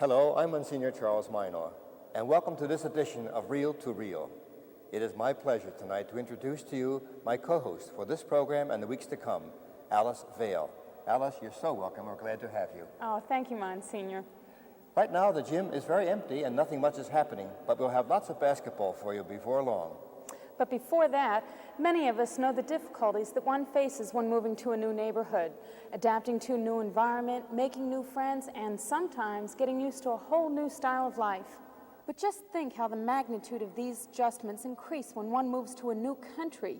Hello, I'm Monsignor Charles Minor, and welcome to this edition of Reel to Reel. It is my pleasure tonight to introduce to you my co-host for this program and the weeks to come, Alice Vale. Alice, you're so welcome. We're glad to have you. Oh, thank you, Monsignor. Right now, the gym is very empty and nothing much is happening, but we'll have lots of basketball for you before long. But before that, many of us know the difficulties that one faces when moving to a new neighborhood, adapting to a new environment, making new friends, and sometimes getting used to a whole new style of life. But just think how the magnitude of these adjustments increase when one moves to a new country.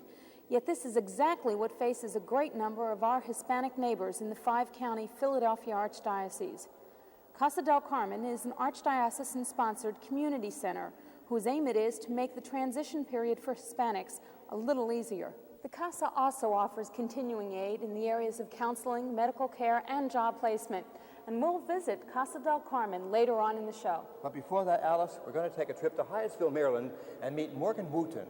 Yet this is exactly what faces a great number of our Hispanic neighbors in the five-county Philadelphia Archdiocese. Casa del Carmen is an archdiocesan-sponsored community center whose aim it is to make the transition period for Hispanics a little easier. The Casa also offers continuing aid in the areas of counseling, medical care, and job placement. And we'll visit Casa del Carmen later on in the show. But before that, Alice, we're going to take a trip to Hyattsville, Maryland, and meet Morgan Wooten.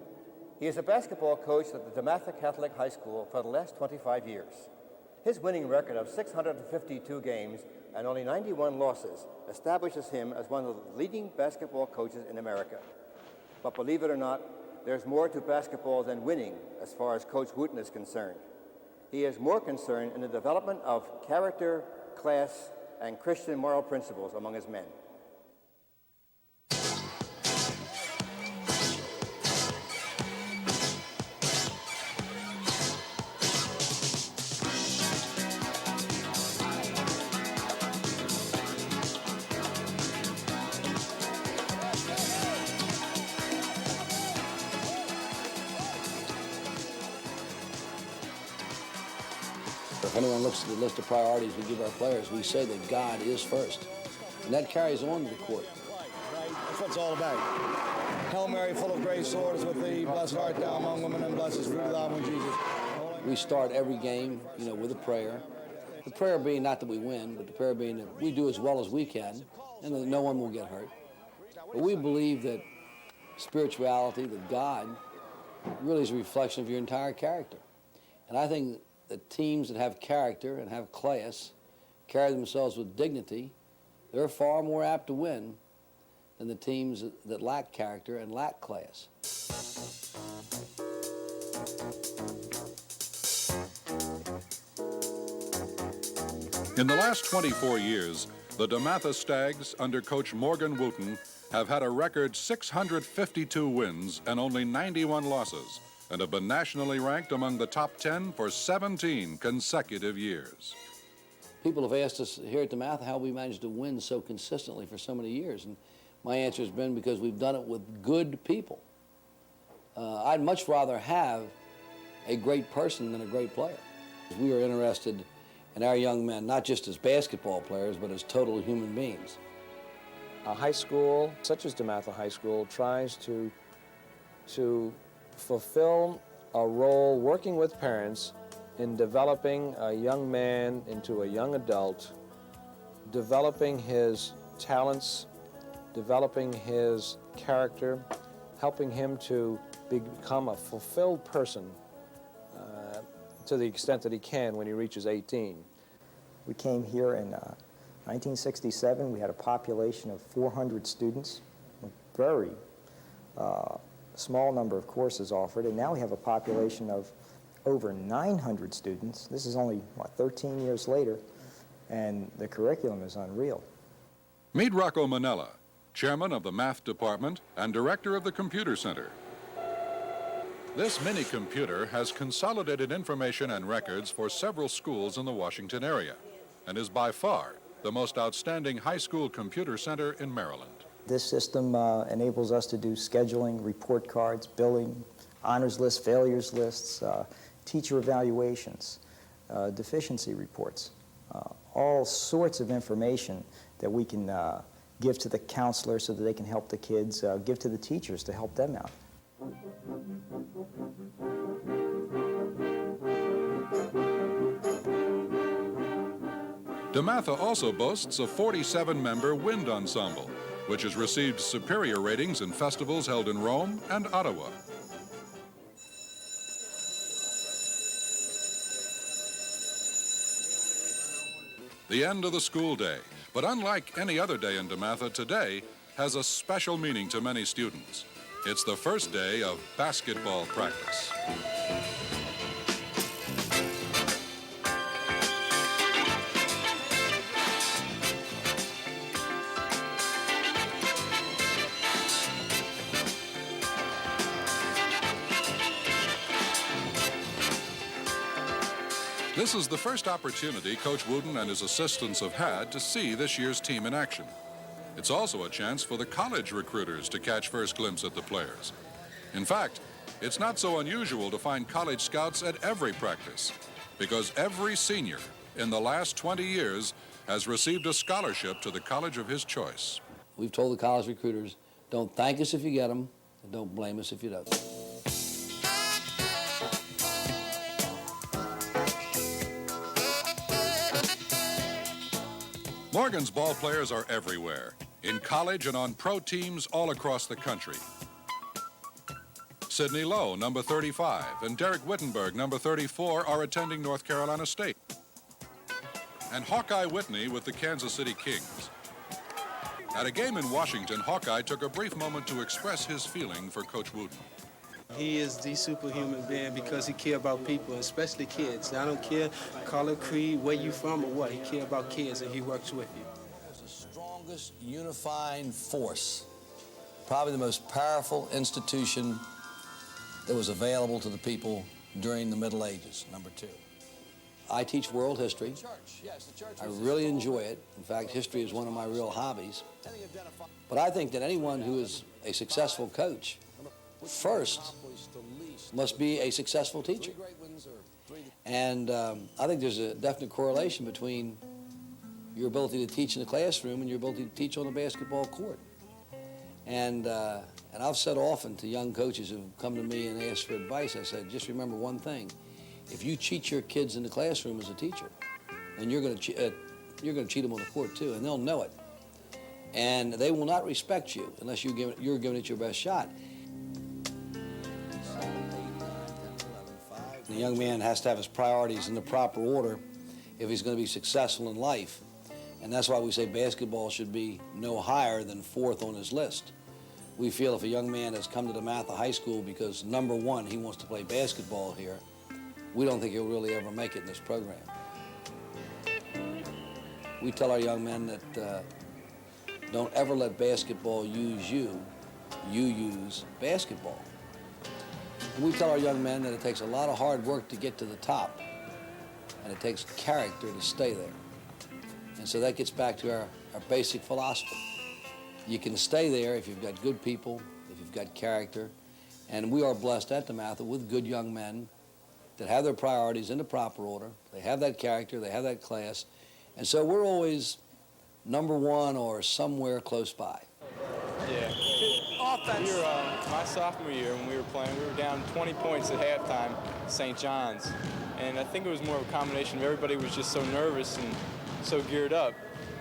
He is a basketball coach at the DeMatha Catholic High School for the last 25 years. His winning record of 652 games and only 91 losses establishes him as one of the leading basketball coaches in America. But believe it or not, there's more to basketball than winning as far as Coach Wooten is concerned. He is more concerned in the development of character, class, and Christian moral principles among his men. If anyone looks at the list of priorities we give our players, we say that God is first. And that carries on to the court. Right? That's what it's all about. Hail Mary, full of grace, Lord is with thee. Blessed art thou among women, and blessed is the fruit of thy womb, Jesus. We start every game, with a prayer. The prayer being not that we win, but the prayer being that we do as well as we can, and that no one will get hurt. But we believe that spirituality, that God, really is a reflection of your entire character. And I think the teams that have character and have class, carry themselves with dignity, they're far more apt to win than the teams that lack character and lack class. In the last 24 years, the DeMatha Stags under Coach Morgan Wooten have had a record 652 wins and only 91 losses, and have been nationally ranked among the top 10 for 17 consecutive years. People have asked us here at DeMatha how we managed to win so consistently for so many years, and my answer has been because we've done it with good people. I'd much rather have a great person than a great player. We are interested in our young men, not just as basketball players, but as total human beings. A high school, such as DeMatha High School, tries to fulfill a role working with parents in developing a young man into a young adult, developing his talents, developing his character, helping him to become a fulfilled person to the extent that he can when he reaches 18. We came here in 1967. We had a population of 400 students, a very small number of courses offered, and now we have a population of over 900 students. This is only, 13 years later, and the curriculum is unreal. Meet Rocco Manella, chairman of the math department and director of the computer center. This mini-computer has consolidated information and records for several schools in the Washington area and is by far the most outstanding high school computer center in Maryland. This system enables us to do scheduling, report cards, billing, honors lists, failures lists, teacher evaluations, deficiency reports, all sorts of information that we can give to the counselor so that they can help the kids, give to the teachers to help them out. DeMatha also boasts a 47-member wind ensemble, which has received superior ratings in festivals held in Rome and Ottawa. The end of the school day, But unlike any other day in DeMatha, today has a special meaning to many students. It's the first day of basketball practice. This is the first opportunity Coach Wooten and his assistants have had to see this year's team in action. It's also a chance for the college recruiters to catch first glimpse at the players. In fact, it's not so unusual to find college scouts at every practice, because every senior in the last 20 years has received a scholarship to the college of his choice. We've told the college recruiters, don't thank us if you get them, and don't blame us if you don't. Morgan's ball players are everywhere, in college and on pro teams all across the country. Sidney Lowe, number 35, and Derek Wittenberg, number 34, are attending North Carolina State. And Hawkeye Whitney with the Kansas City Kings. At a game in Washington, Hawkeye took a brief moment to express his feeling for Coach Wooten. He is the superhuman being because he cares about people, especially kids. I don't care color, creed, where you from or what. He cares about kids and he works with you. The strongest unifying force, probably the most powerful institution that was available to the people during the Middle Ages, number 2. I teach world history. I really enjoy it. In fact, history is one of my real hobbies. But I think that anyone who is a successful coach first must be a successful teacher. And I think there's a definite correlation between your ability to teach in the classroom and your ability to teach on the basketball court. And I've said often to young coaches who come to me and ask for advice, I said, just remember one thing. If you cheat your kids in the classroom as a teacher, then you're going to cheat them on the court too, and they'll know it. And they will not respect you unless you're giving it your best shot. The young man has to have his priorities in the proper order if he's going to be successful in life. And that's why we say basketball should be no higher than 4th on his list. We feel if a young man has come to DeMatha High School because, number 1, he wants to play basketball here, we don't think he'll really ever make it in this program. We tell our young men that don't ever let basketball use you, you use basketball. And we tell our young men that it takes a lot of hard work to get to the top, and it takes character to stay there. And so that gets back to our basic philosophy. You can stay there if you've got good people, if you've got character, and we are blessed at DeMatha with good young men that have their priorities in the proper order. They have that character, they have that class, and so we're always number 1 or somewhere close by. Yeah. Offense. We were, my sophomore year when we were playing, we were down 20 points at halftime at St. John's. And I think it was more of a combination of everybody was just so nervous and so geared up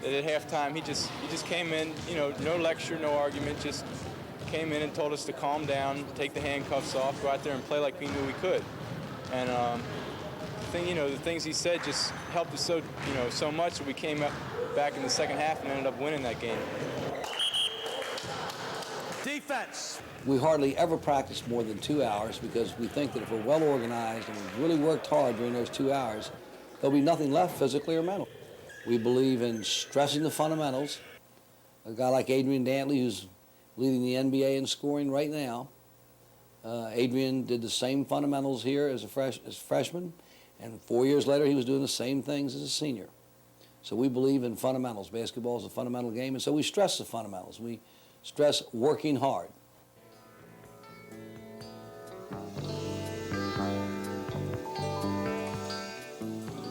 that at halftime he just came in, you know, no lecture, no argument, just came in and told us to calm down, take the handcuffs off, go out there and play like we knew we could. And the things he said just helped us so much that we came up back in the second half and ended up winning that game. Defense. We hardly ever practice more than 2 hours because we think that if we're well organized and we've really worked hard during those 2 hours, there'll be nothing left physically or mentally. We believe in stressing the fundamentals. A guy like Adrian Dantley, who's leading the NBA in scoring right now, Adrian did the same fundamentals here as a freshman, and 4 years later he was doing the same things as a senior. So we believe in fundamentals. Basketball is a fundamental game, and so we stress the fundamentals. We stress working hard.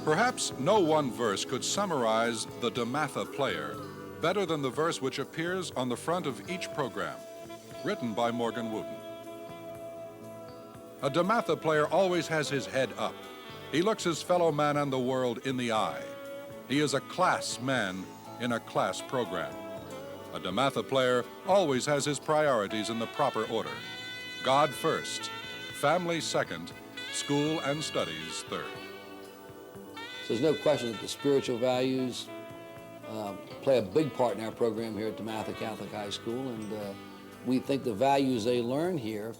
Perhaps no one verse could summarize the DeMatha player better than the verse which appears on the front of each program, written by Morgan Wooten. A DeMatha player always has his head up. He looks his fellow man and the world in the eye. He is a class man in a class program. A DeMatha player always has his priorities in the proper order. God first, family second, school and studies third. So there's no question that the spiritual values, play a big part in our program here at DeMatha Catholic High School, and we think the values they learn here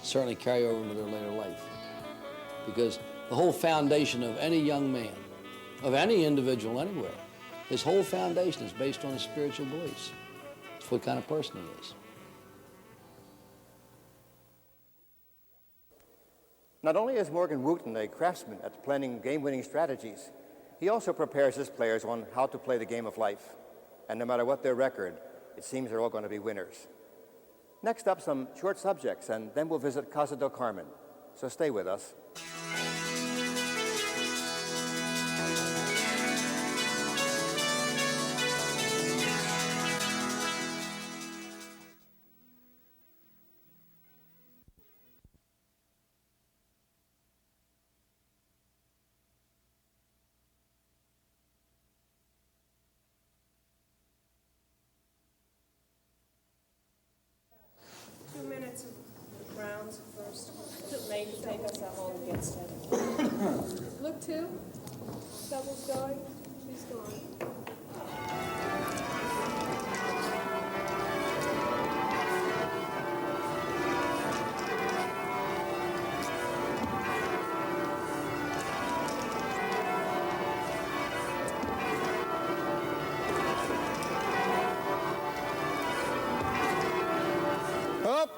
certainly carry over into their later life. Because the whole foundation of any young man, of any individual anywhere, his whole foundation is based on his spiritual beliefs. It's what kind of person he is. Not only is Morgan Wooten a craftsman at planning game-winning strategies, he also prepares his players on how to play the game of life. And no matter what their record, it seems they're all going to be winners. Next up, some short subjects, and then we'll visit Casa del Carmen. So stay with us. Look two. Double's going. She's going. Up.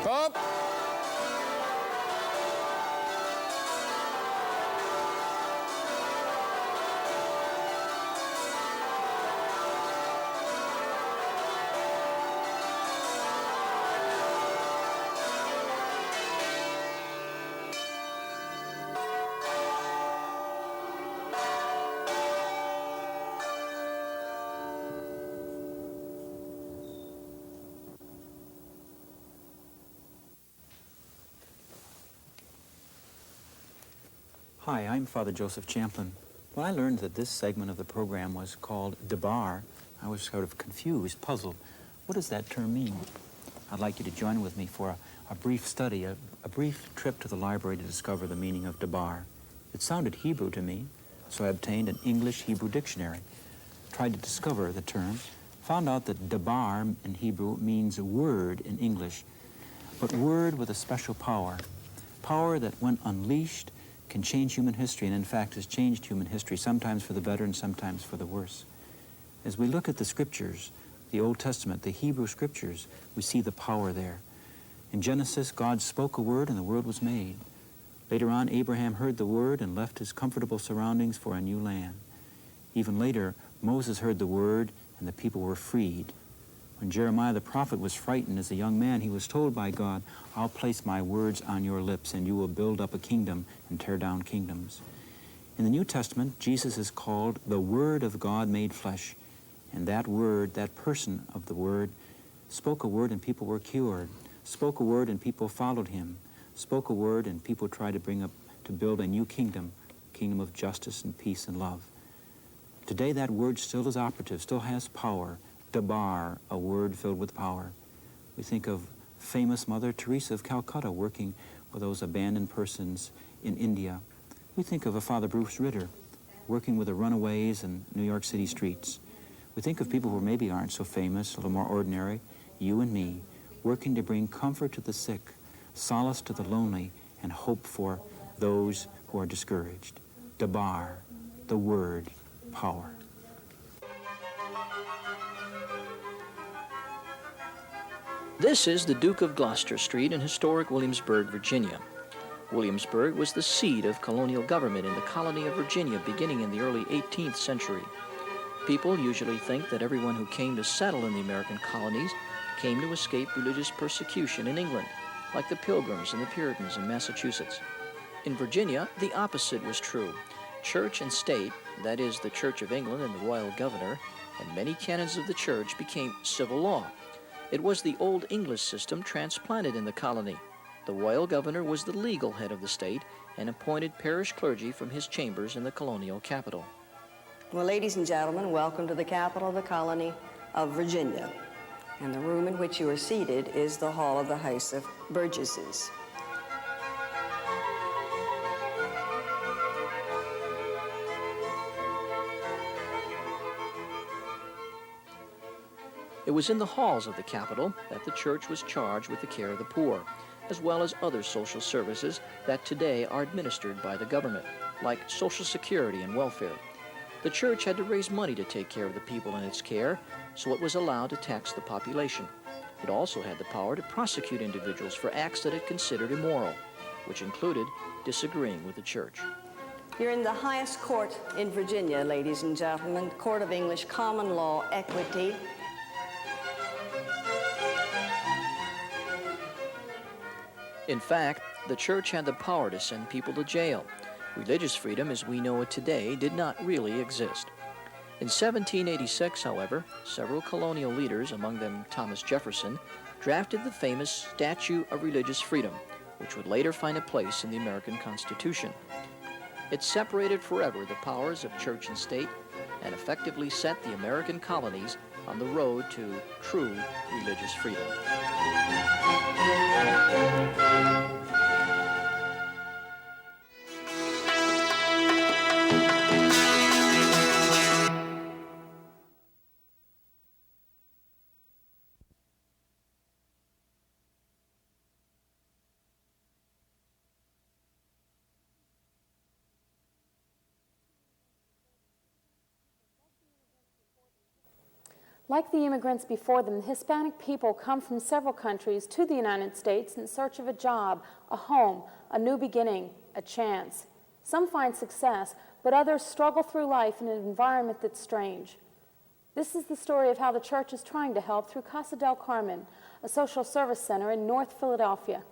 Up. Hi, I'm Father Joseph Champlin. When I learned that this segment of the program was called DABAR, I was sort of confused, puzzled. What does that term mean? I'd like you to join with me for a brief study, a brief trip to the library to discover the meaning of DABAR. It sounded Hebrew to me, so I obtained an English-Hebrew dictionary, tried to discover the term, found out that DABAR in Hebrew means word in English, but word with a special power, power that when unleashed can change human history, and in fact has changed human history, sometimes for the better and sometimes for the worse. As we look at the scriptures, the Old Testament, the Hebrew scriptures, we see the power there. In Genesis, God spoke a word and the world was made. Later on, Abraham heard the word and left his comfortable surroundings for a new land. Even later, Moses heard the word and the people were freed. When Jeremiah the prophet was frightened as a young man, he was told by God, I'll place my words on your lips and you will build up a kingdom and tear down kingdoms. In the New Testament, Jesus is called the Word of God made flesh. And that word, that person of the word, spoke a word and people were cured, spoke a word and people followed him, spoke a word and people tried to build a new kingdom, kingdom of justice and peace and love. Today that word still is operative, still has power. DABAR, a word filled with power. We think of famous Mother Teresa of Calcutta working with those abandoned persons in India. We think of a Father Bruce Ritter working with the runaways in New York City streets. We think of people who maybe aren't so famous, a little more ordinary, you and me, working to bring comfort to the sick, solace to the lonely, and hope for those who are discouraged. DABAR, the word, power. This is the Duke of Gloucester Street in historic Williamsburg, Virginia. Williamsburg was the seat of colonial government in the colony of Virginia beginning in the early 18th century. People usually think that everyone who came to settle in the American colonies came to escape religious persecution in England, like the Pilgrims and the Puritans in Massachusetts. In Virginia, the opposite was true. Church and state, that is, the Church of England and the royal governor, and many canons of the church became civil law. It was the old English system transplanted in the colony. The royal governor was the legal head of the state and appointed parish clergy from his chambers in the colonial capital. Well, ladies and gentlemen, welcome to the capital of the colony of Virginia. And the room in which you are seated is the Hall of the House of Burgesses. It was in the halls of the capital that the church was charged with the care of the poor, as well as other social services that today are administered by the government, like Social Security and welfare. The church had to raise money to take care of the people in its care, so it was allowed to tax the population. It also had the power to prosecute individuals for acts that it considered immoral, which included disagreeing with the church. You're in the highest court in Virginia, ladies and gentlemen, Court of English Common Law Equity. In fact, the church had the power to send people to jail. Religious freedom as we know it today did not really exist. In 1786, however, several colonial leaders, among them Thomas Jefferson, drafted the famous Statute of Religious Freedom, which would later find a place in the American Constitution. It separated forever the powers of church and state and effectively set the American colonies on the road to true religious freedom. Like the immigrants before them, the Hispanic people come from several countries to the United States in search of a job, a home, a new beginning, a chance. Some find success, but others struggle through life in an environment that's strange. This is the story of how the church is trying to help through Casa del Carmen, a social service center in North Philadelphia.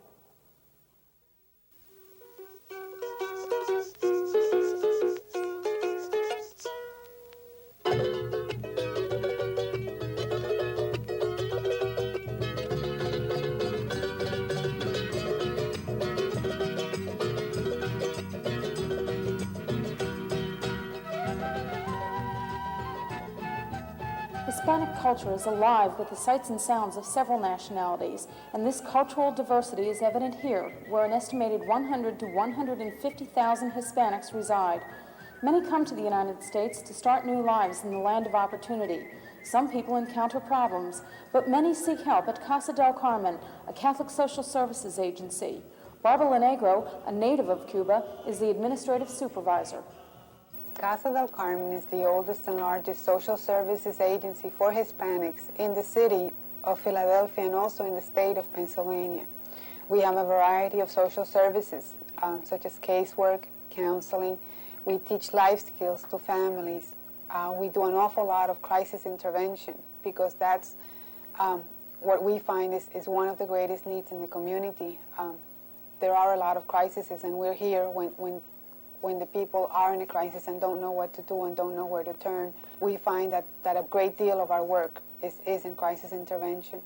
Hispanic culture is alive with the sights and sounds of several nationalities, and this cultural diversity is evident here, where an estimated 100 to 150,000 Hispanics reside. Many come to the United States to start new lives in the land of opportunity. Some people encounter problems, but many seek help at Casa del Carmen, a Catholic social services agency. Barbara Lenegro, a native of Cuba, is the administrative supervisor. Casa del Carmen is the oldest and largest social services agency for Hispanics in the city of Philadelphia and also in the state of Pennsylvania. We have a variety of social services, such as casework, counseling. We teach life skills to families. We do an awful lot of crisis intervention because that's what we find is one of the greatest needs in the community. There are a lot of crises, and we're here when the people are in a crisis and don't know what to do and don't know where to turn. We find that a great deal of our work is in crisis intervention.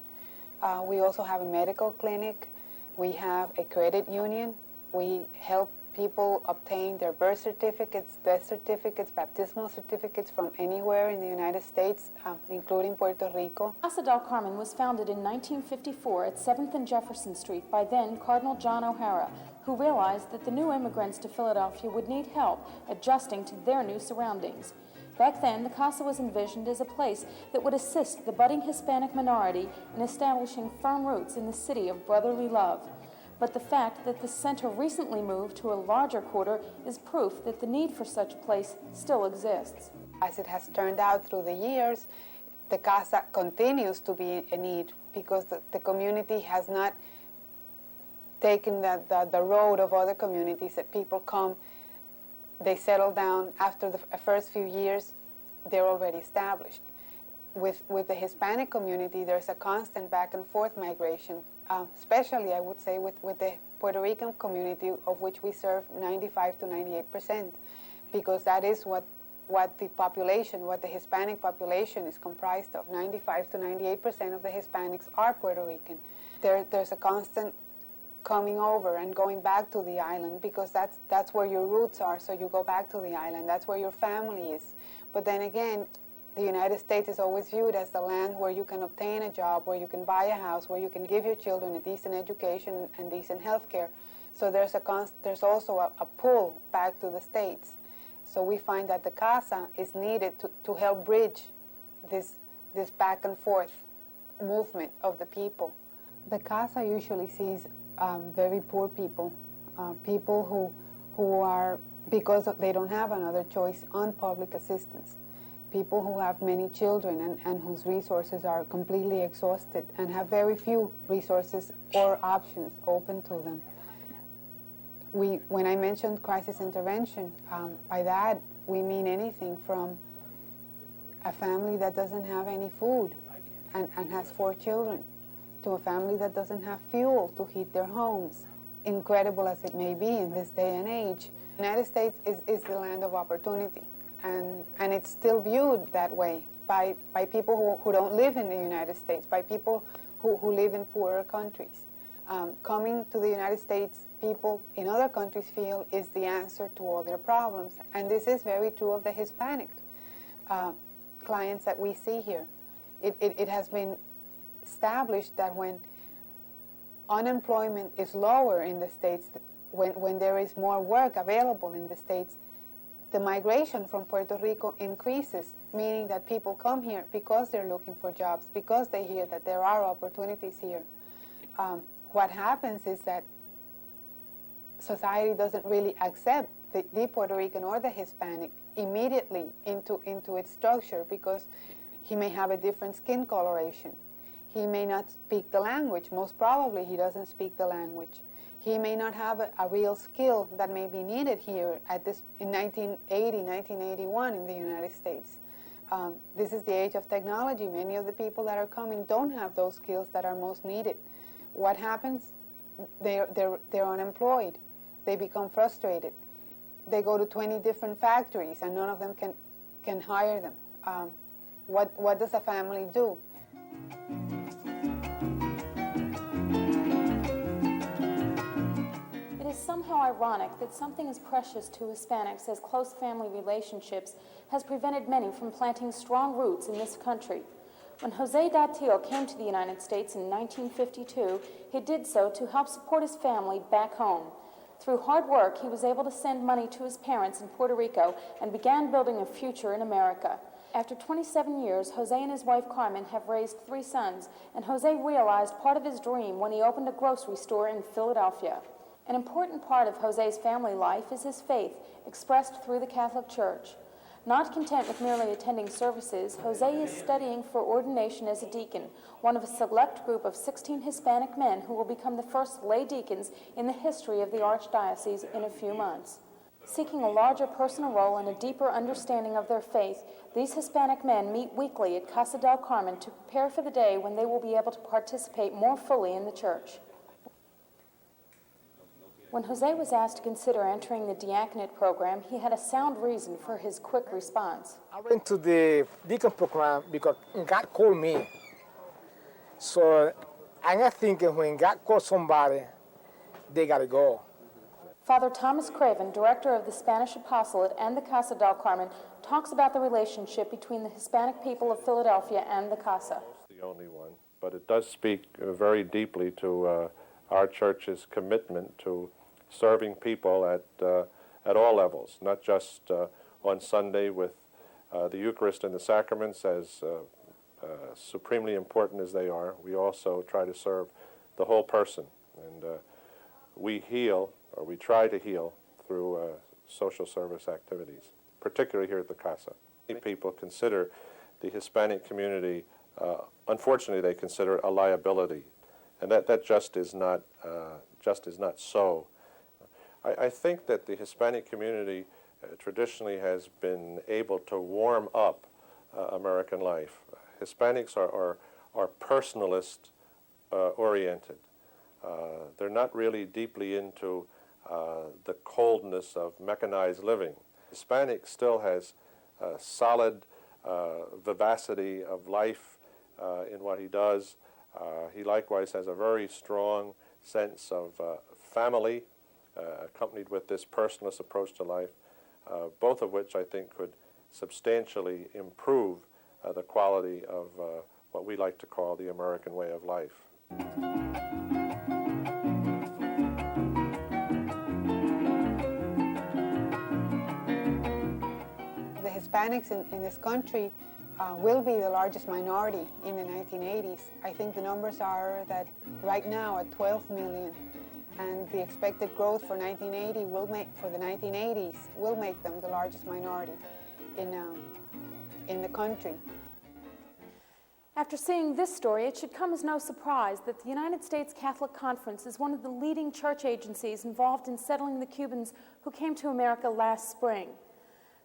We also have a medical clinic. We have a credit union. We help people obtain their birth certificates, death certificates, baptismal certificates from anywhere in the United States, including Puerto Rico. Casa del Carmen was founded in 1954 at 7th and Jefferson Street by then Cardinal John O'Hara, who realized that the new immigrants to Philadelphia would need help adjusting to their new surroundings. Back then, the Casa was envisioned as a place that would assist the budding Hispanic minority in establishing firm roots in the city of brotherly love. But the fact that the center recently moved to a larger quarter is proof that the need for such a place still exists. As it has turned out through the years, the Casa continues to be a need because the community has not taken the road of other communities, that people come, they settle down. After the first few years, they're already established. with the Hispanic community, there's a constant back and forth migration, especially, I would say, with the Puerto Rican community, of which we serve 95 to 98%, because that is what the population, what the Hispanic population is comprised of. 95 to 98% of the Hispanics are Puerto Rican. There's a constant coming over and going back to the island, because that's where your roots are, so you go back to the island. That's where your family is. But then again, the United States is always viewed as the land where you can obtain a job, where you can buy a house, where you can give your children a decent education and decent health care. So there's also a pull back to the States. So we find that the CASA is needed to help bridge this back and forth movement of the people. The CASA usually sees very poor people, people who are, because they don't have another choice, on public assistance, people who have many children and whose resources are completely exhausted and have very few resources or options open to them. When I mentioned crisis intervention, by that we mean anything from a family that doesn't have any food and has 4 children, to a family that doesn't have fuel to heat their homes, incredible as it may be in this day and age. The United States is the land of opportunity, and it's still viewed that way by people who don't live in the United States, by people who live in poorer countries. Coming to the United States, people in other countries feel is the answer to all their problems, and this is very true of the Hispanic clients that we see here. It has been established that when unemployment is lower in the States, when there is more work available in the States, the migration from Puerto Rico increases, meaning that people come here because they're looking for jobs, because they hear that there are opportunities here. What happens is that society doesn't really accept the Puerto Rican or the Hispanic immediately into its structure, because he may have a different skin coloration. He may not speak the language. Most probably he doesn't speak the language. He may not have a real skill that may be needed here in 1980, 1981 in the United States. This is the age of technology. Many of the people that are coming don't have those skills that are most needed. What happens? They're unemployed. They become frustrated. They go to 20 different factories and none of them can hire them. What does a family do? It is somehow ironic that something as precious to Hispanics as close family relationships has prevented many from planting strong roots in this country. When Jose Datil came to the United States in 1952, he did so to help support his family back home. Through hard work, he was able to send money to his parents in Puerto Rico and began building a future in America. After 27 years, Jose and his wife Carmen have raised 3 sons, and Jose realized part of his dream when he opened a grocery store in Philadelphia. An important part of Jose's family life is his faith, expressed through the Catholic Church. Not content with merely attending services, Jose is studying for ordination as a deacon, one of a select group of 16 Hispanic men who will become the first lay deacons in the history of the Archdiocese in a few months. Seeking a larger personal role and a deeper understanding of their faith, these Hispanic men meet weekly at Casa del Carmen to prepare for the day when they will be able to participate more fully in the church. When Jose was asked to consider entering the diaconate program, he had a sound reason for his quick response. I went to the deacon program because God called me. So I'm not thinking when God calls somebody, they got to go. Father Thomas Craven, director of the Spanish Apostolate and the Casa del Carmen, talks about the relationship between the Hispanic people of Philadelphia and the Casa. It's the only one, but it does speak very deeply to our church's commitment to serving people at all levels, not just on Sunday with the Eucharist and the sacraments, as supremely important as they are. We also try to serve the whole person, and we heal, or we try to heal, through social service activities, particularly here at the Casa. Many people consider the Hispanic community, unfortunately they consider it a liability, and that just is not so. I think that the Hispanic community traditionally has been able to warm up American life. Hispanics are personalist oriented. They're not really deeply into the coldness of mechanized living. Hispanic still has solid vivacity of life in what he does. He likewise has a very strong sense of family, accompanied with this personalist approach to life, both of which I think could substantially improve the quality of what we like to call the American way of life. The Hispanics in this country will be the largest minority in the 1980s. I think the numbers are that right now at 12 million, and the expected growth for 1980 for the 1980s will make them the largest minority in the country. After seeing this story, it should come as no surprise that the United States Catholic Conference is one of the leading church agencies involved in settling the Cubans who came to America last spring.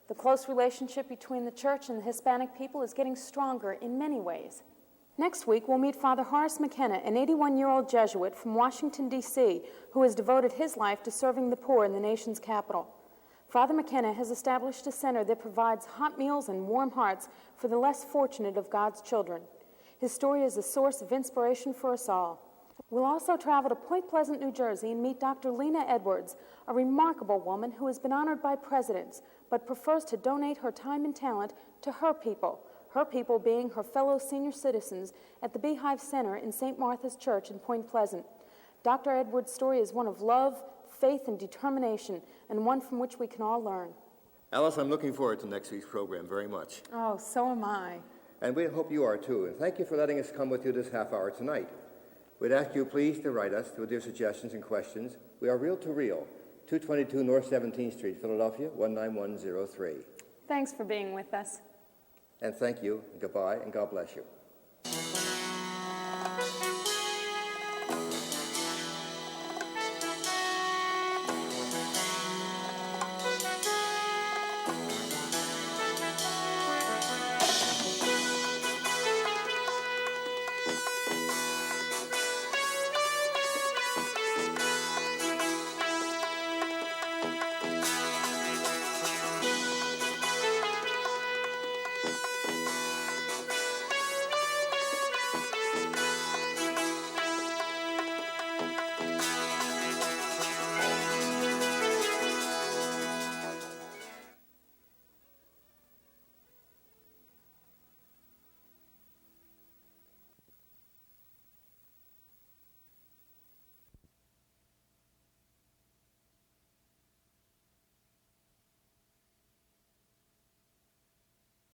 The close relationship between the church and the Hispanic people is getting stronger in many ways. Next week, we'll meet Father Horace McKenna, an 81-year-old Jesuit from Washington, D.C., who has devoted his life to serving the poor in the nation's capital. Father McKenna has established a center that provides hot meals and warm hearts for the less fortunate of God's children. His story is a source of inspiration for us all. We'll also travel to Point Pleasant, New Jersey, and meet Dr. Lena Edwards, a remarkable woman who has been honored by presidents, but prefers to donate her time and talent to her people being her fellow senior citizens at the Beehive Center in St. Martha's Church in Point Pleasant. Dr. Edwards' story is one of love, faith, and determination, and one from which we can all learn. Alice, I'm looking forward to next week's program very much. Oh, so am I. And we hope you are too. And thank you for letting us come with you this half hour tonight. We'd ask you please to write us with your suggestions and questions. We are Reel to Reel, 222 North 17th Street, Philadelphia, 19103. Thanks for being with us. And thank you, and goodbye, and God bless you.